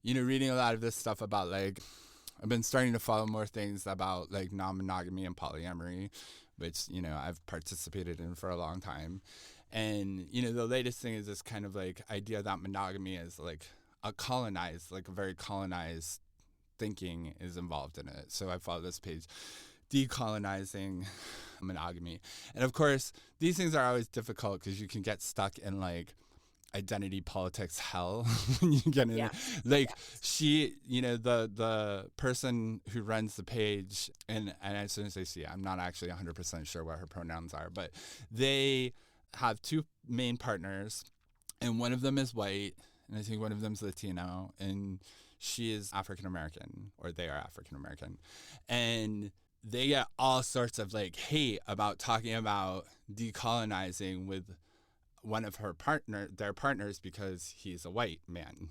reading a lot of this stuff about I've been starting to follow more things about non-monogamy and polyamory, which, I've participated in for a long time. And, the latest thing is this kind of idea that monogamy is a very colonized thinking is involved in it. So I follow this page, Decolonizing Monogamy. And of course, these things are always difficult because you can get stuck in identity politics hell when you get in she, the person who runs the page, and as soon as I see it, I'm not actually 100% sure what her pronouns are, but they have two main partners, and one of them is white, and I think one of them's Latino, and she is African American, or they are African American, and they get all sorts of hate about talking about decolonizing with one of their partners because he's a white man.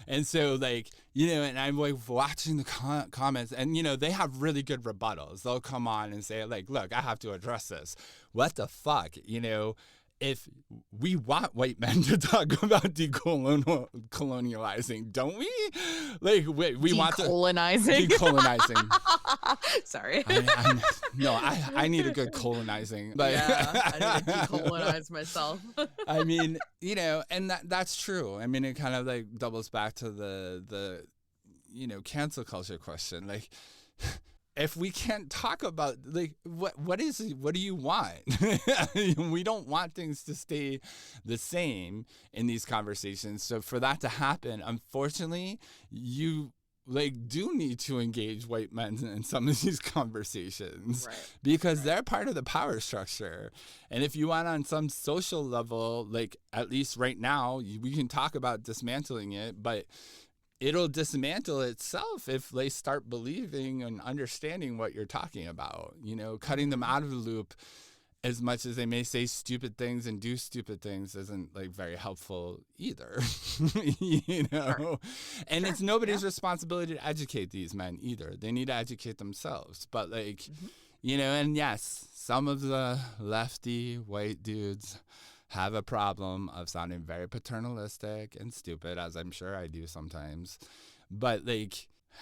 And so and I'm watching the comments, and they have really good rebuttals. They'll come on and say look, I have to address this. What the fuck? If we want white men to talk about decolonializing, don't we? We want to decolonizing. Sorry. I need a good colonizing. But I need to decolonize myself. I mean, and that's true. I mean, it kind of doubles back to the cancel culture question. If we can't talk about what do you want? We don't want things to stay the same in these conversations. So for that to happen, unfortunately, you do need to engage white men in some of these conversations because they're part of the power structure. And if you want on some social level, at least right now, we can talk about dismantling it, but it'll dismantle itself if they start believing and understanding what you're talking about, cutting them out of the loop. As much as they may say stupid things and do stupid things isn't very helpful either, and it's nobody's responsibility to educate these men either. They need to educate themselves. But and yes, some of the lefty white dudes have a problem of sounding very paternalistic and stupid, as I'm sure I do sometimes. But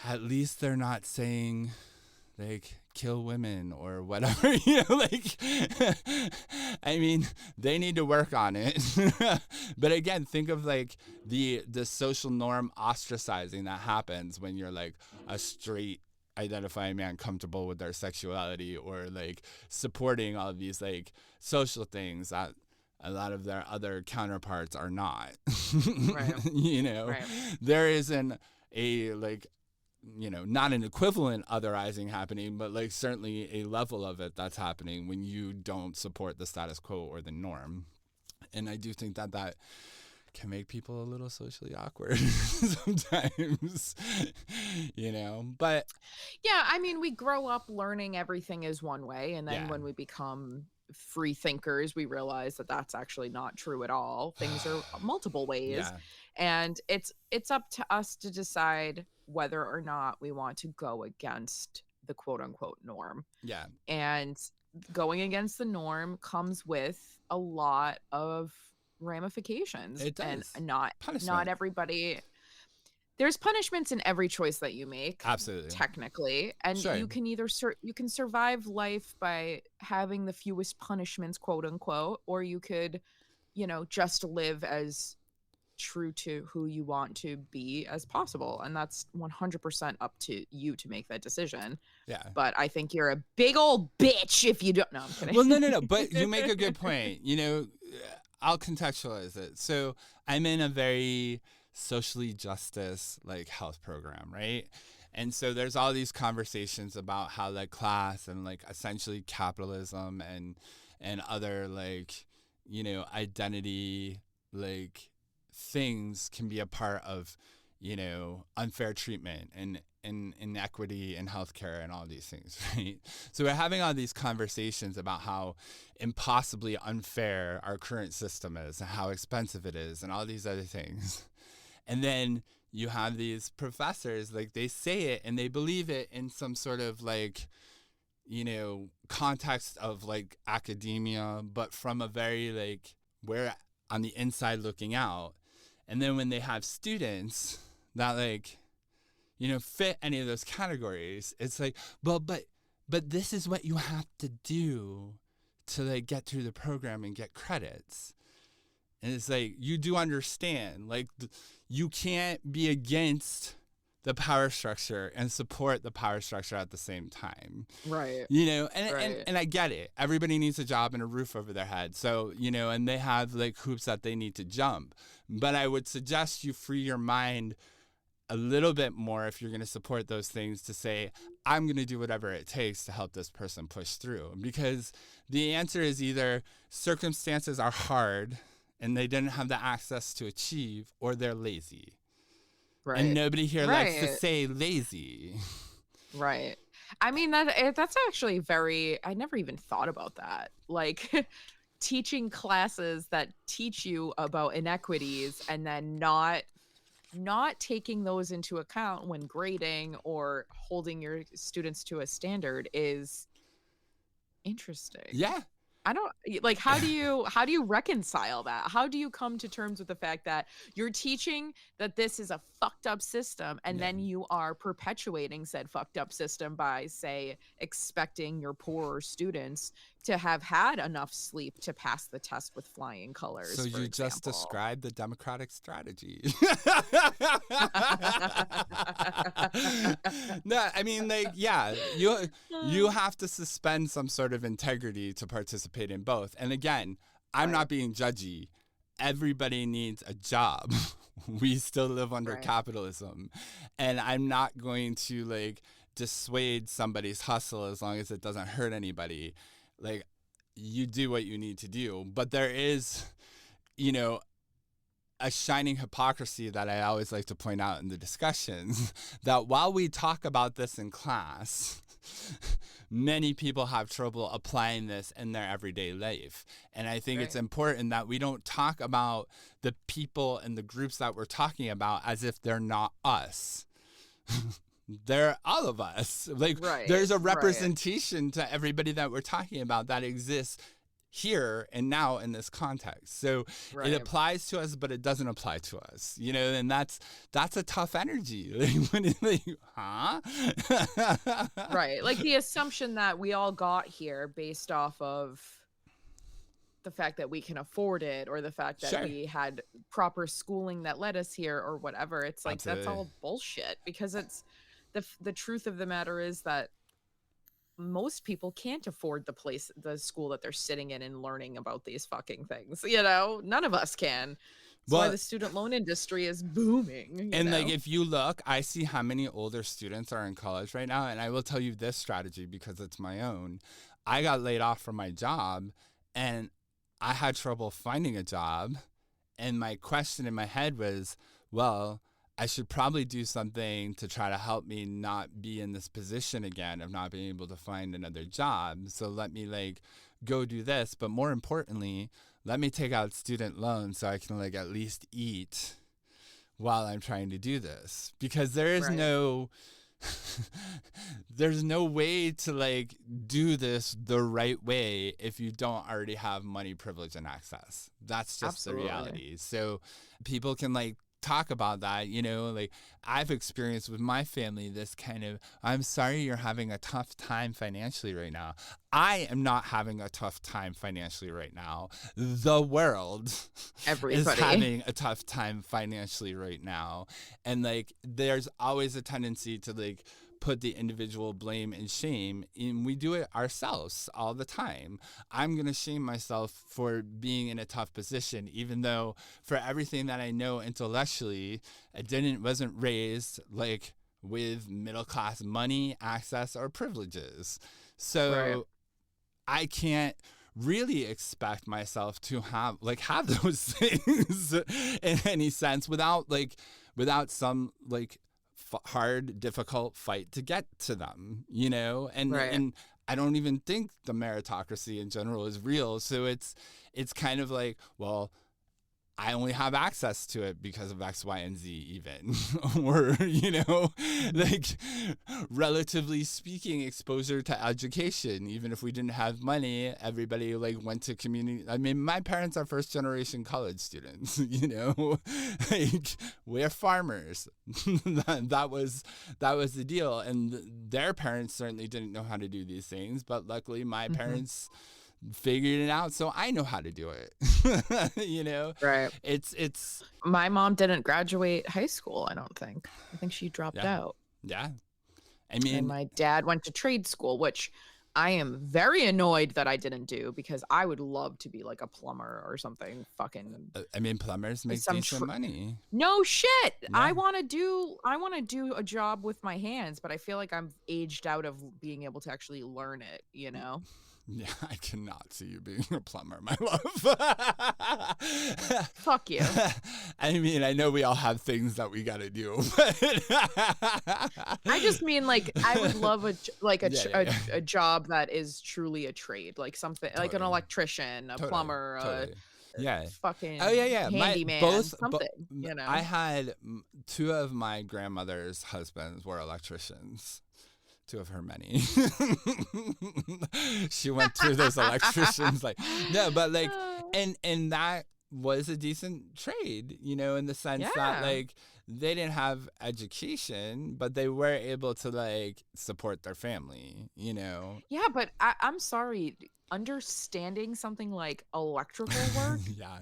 at least they're not saying kill women or whatever, I mean, they need to work on it. But again, think of the social norm ostracizing that happens when you're a straight identifying man comfortable with their sexuality, or supporting all of these social things that a lot of their other counterparts are not. There isn't a not an equivalent otherizing happening, but certainly a level of it that's happening when you don't support the status quo or the norm. And I do think that can make people a little socially awkward sometimes, but yeah, I mean, we grow up learning everything is one way, and then when we become free thinkers, we realize that that's actually not true at all. Things are multiple ways. Yeah. And it's up to us to decide whether or not we want to go against the quote unquote norm. Yeah. And going against the norm comes with a lot of ramifications. It does. And not Punishment. everybody, there's punishments in every choice that you make. Absolutely. Technically. And Sure. you can either you can survive life by having the fewest punishments, quote unquote, or you could, you know, just live as true to who you want to be as possible. And that's 100% up to you to make that decision. Yeah. But I think you're a big old bitch if you don't. No, I'm kidding. Well, no. But you make a good point. You know, I'll contextualize it. So I'm in a very socially justice like health program, right? And so there's all these conversations about how like class and like essentially capitalism and other like, you know, identity like things can be a part of, you know, unfair treatment and inequity in healthcare and all these things, right? So we're having all these conversations about how impossibly unfair our current system is and how expensive it is and all these other things. And then you have these professors, like they say it and they believe it in some sort of like, you know, context of like academia, but from a very like, we're on the inside looking out. And then when they have students that like, you know, fit any of those categories, it's like, well, but this is what you have to do to like get through the program and get credits. And it's like, you do understand, like you can't be against the power structure and support the power structure at the same time. Right. You know, Right. and I get it. Everybody needs a job and a roof over their head. So, you know, and they have like hoops that they need to jump. But I would suggest you free your mind a little bit more if you're going to support those things to say, I'm going to do whatever it takes to help this person push through. Because the answer is either circumstances are hard and they didn't have the access to achieve, or they're lazy. Right. And nobody here likes to Right. say lazy. Right. I mean, that's actually very, I never even thought about that. Like teaching classes that teach you about inequities and then not taking those into account when grading or holding your students to a standard is interesting. Yeah. I don't like, how do you reconcile that? How do you come to terms with the fact that you're teaching that this is a fucked up system and then you are perpetuating said fucked up system by, say, expecting your poorer students to have had enough sleep to pass the test with flying colors? So for you just example. described the democratic strategy. No, I mean, like, yeah, you have to suspend some sort of integrity to participate in both. And again, I'm not being judgy. Everybody needs a job. We still live under capitalism. And I'm not going to like dissuade somebody's hustle as long as it doesn't hurt anybody. Like, you do what you need to do. But there is, you know, a shining hypocrisy that I always like to point out in the discussions, that while we talk about this in class, many people have trouble applying this in their everyday life. And I think it's important that we don't talk about the people and the groups that we're talking about as if they're not us. They're all of us. Like, there's a representation to everybody that we're talking about that exists here and now in this context. So it applies to us, but it doesn't apply to us, you know, and that's a tough energy. Like, when it's like, huh? Right. Like the assumption that we all got here based off of the fact that we can afford it, or the fact that we had proper schooling that led us here, or whatever. It's like, that's all bullshit, because it's the truth of the matter is that most people can't afford the school that they're sitting in and learning about these fucking things. You know, none of us can. That's why the student loan industry is booming. And like, if you look, I see how many older students are in college right now. And I will tell you this strategy because it's my own. I got laid off from my job and I had trouble finding a job. And my question in my head was, well, I should probably do something to try to help me not be in this position again of not being able to find another job. So let me like go do this. But more importantly, let me take out student loans so I can like at least eat while I'm trying to do this. Because there is no there's no way to like do this the right way if you don't already have money, privilege, and access. That's just the reality. So people can like talk about that, you know, like I've experienced with my family this kind of, I'm sorry you're having a tough time financially right now. I am not having a tough time financially right now. The world is having a tough time financially right now. And like there's always a tendency to like put the individual blame and shame, and we do it ourselves all the time. I'm going to shame myself for being in a tough position, even though for everything that I know intellectually, I wasn't raised like with middle class money, access, or privileges. So I can't really expect myself to have those things in any sense without some like hard, difficult fight to get to them, you know? And I don't even think the meritocracy in general is real. So it's kind of like, well, I only have access to it because of X, Y, and Z even. Or, you know, like relatively speaking, exposure to education. Even if we didn't have money, everybody like went to community. I mean, my parents are first generation college students, you know, like we're farmers. that was the deal. And their parents certainly didn't know how to do these things. But luckily my parents figured it out, so I know how to do it. You know, it's my mom didn't graduate high school. I think she dropped out. I mean, and my dad went to trade school, which I am very annoyed that I didn't do, because I would love to be like a plumber or something. Fucking I mean, plumbers make decent money. No shit. I want to do a job with my hands, but I feel like I'm aged out of being able to actually learn it, you know. Yeah, I cannot see you being a plumber, my love. Fuck you. I mean, I know we all have things that we got to do. I just mean, like, I would love a job that is truly a trade, like something like an electrician, a plumber, fucking handyman, something. You know, I had two of my grandmother's husbands were electricians. Two of her many. She went through those electricians and that was a decent trade, you know, in the sense that like they didn't have education, but they were able to like support their family, you know. Yeah, but I'm sorry, understanding something like electrical work,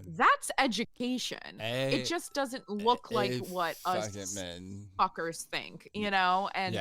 that's education. It just doesn't look like what us fuckers think, you know. And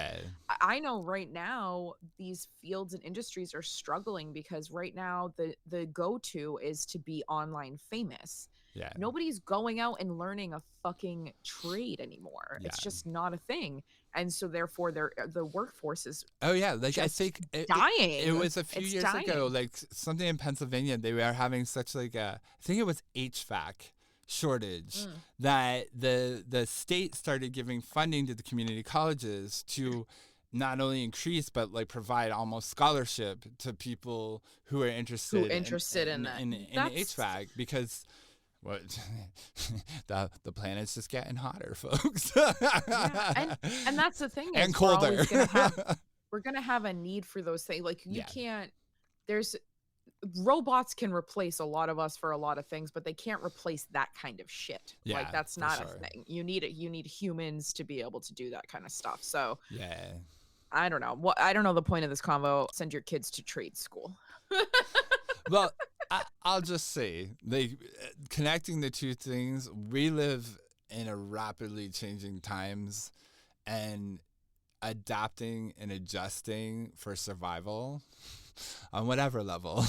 I know right now these fields and industries are struggling because right now the go-to is to be online famous. Nobody's going out and learning a fucking trade anymore. It's just not a thing. And so therefore the workforce is I think dying. It was a few years ago, like something in Pennsylvania, they were having such like I think it was HVAC shortage that the state started giving funding to the community colleges to not only increase but like provide almost scholarship to people who are interested in HVAC, because the planet's just getting hotter, folks. And that's the thing, and colder. We're gonna have a need for those things. Like you can't. There's robots can replace a lot of us for a lot of things, but they can't replace that kind of shit. Like that's not a thing. You need humans to be able to do that kind of stuff. So I don't know. I don't know the point of this convo. Send your kids to trade school. Well, I'll just say, like, connecting the two things, we live in a rapidly changing times, and adapting and adjusting for survival on whatever level,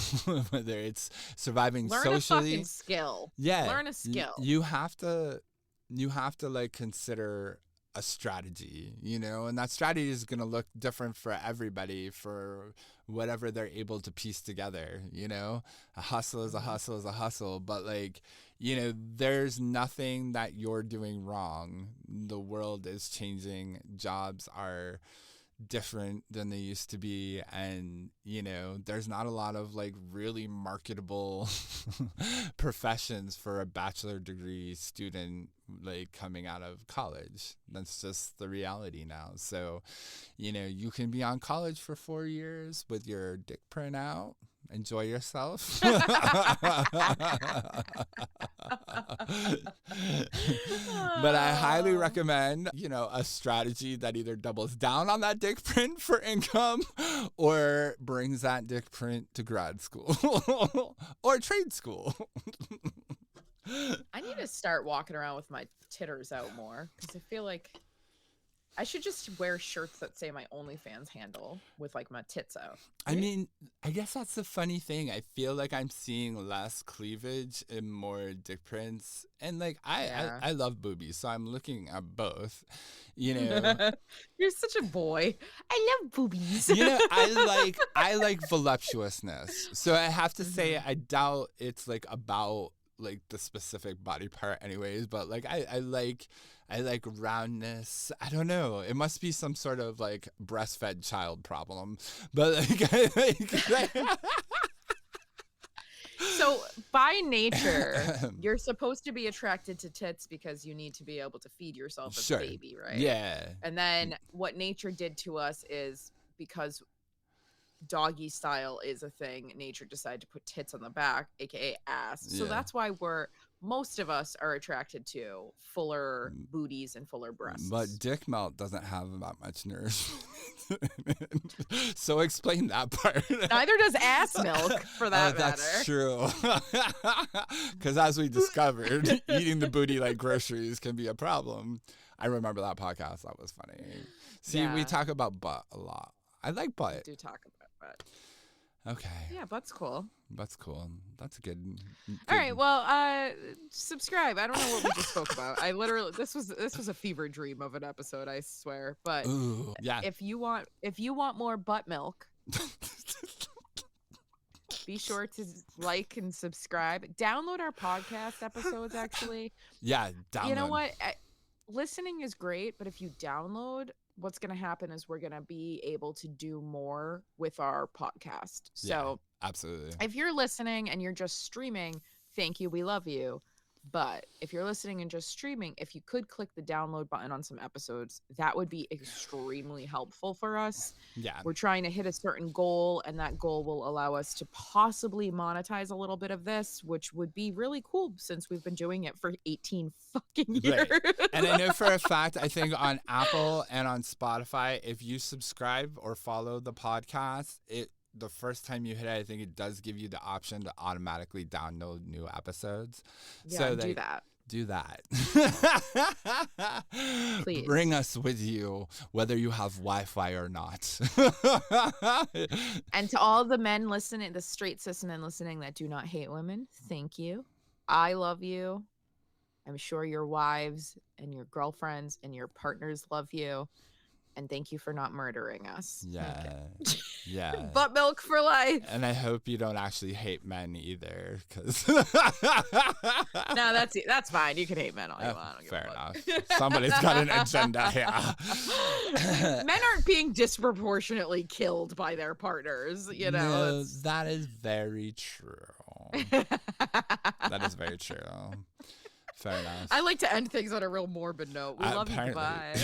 whether it's surviving socially. Learn a fucking skill. Yeah. Learn a skill. You have to like consider a strategy, you know, and that strategy is going to look different for everybody for whatever they're able to piece together, you know. A hustle is a hustle is a hustle, but like, you know, there's nothing that you're doing wrong. The world is changing. Jobs are different than they used to be, and you know, there's not a lot of like really marketable professions for a bachelor degree student like coming out of college. That's just the reality now. So, you know, you can be on college for 4 years with your dick print out, enjoy yourself. But I highly recommend, you know, a strategy that either doubles down on that dick print for income or brings that dick print to grad school or trade school. I need to start walking around with my titters out more because I feel like I should just wear shirts that say my OnlyFans handle with like my tits out. I mean, I guess that's the funny thing. I feel like I'm seeing less cleavage and more dick prints. And like, I love boobies, so I'm looking at both, you know. You're such a boy. I love boobies. You know, I like voluptuousness. So I have to say, I doubt it's like about like the specific body part anyways, but like I like roundness. I don't know, it must be some sort of like breastfed child problem, but like so by nature you're supposed to be attracted to tits because you need to be able to feed yourself as a baby, right? Yeah. And then what nature did to us is, because doggy style is a thing, nature decided to put tits on the back, aka ass. So that's why most of us are attracted to fuller booties and fuller breasts. But dick melt doesn't have that much nourishment. So explain that part. Neither does ass milk, for that matter. That's true. Because as we discovered, eating the booty like groceries can be a problem. I remember that podcast. That was funny. See, we talk about butt a lot. I like butt. We do talk about butt. Okay. Yeah, butt's cool. That's cool. That's a good. All right. Well, subscribe. I don't know what we just spoke about. I literally, this was a fever dream of an episode, I swear. But ooh, yeah. If you want more butt milk, be sure to like and subscribe. Download our podcast episodes. Actually. Yeah. Download. You know what? Listening is great, but if you download, what's going to happen is we're going to be able to do more with our podcast. So absolutely. If you're listening and you're just streaming, thank you. We love you. But if you're listening and just streaming, if you could click the download button on some episodes, that would be extremely helpful for us. Yeah. We're trying to hit a certain goal, and that goal will allow us to possibly monetize a little bit of this, which would be really cool since we've been doing it for 18 fucking years. Right. And I know for a fact, I think on Apple and on Spotify, if you subscribe or follow the podcast, the first time you hit it, I think it does give you the option to automatically download new episodes. Yeah, so do that. Do that. Please. Bring us with you, whether you have Wi-Fi or not. And to all the men listening, the straight cis men listening that do not hate women, thank you. I love you. I'm sure your wives and your girlfriends and your partners love you. And thank you for not murdering us. Yeah. Yeah. Butt milk for life. And I hope you don't actually hate men either, because No, that's fine. You can hate men all you want. I don't give fair a enough. fuck. Somebody's got an agenda here. Men aren't being disproportionately killed by their partners, you know. No, that is very true. That is very true. Fair enough. I like to end things on a real morbid note. We love you. Goodbye.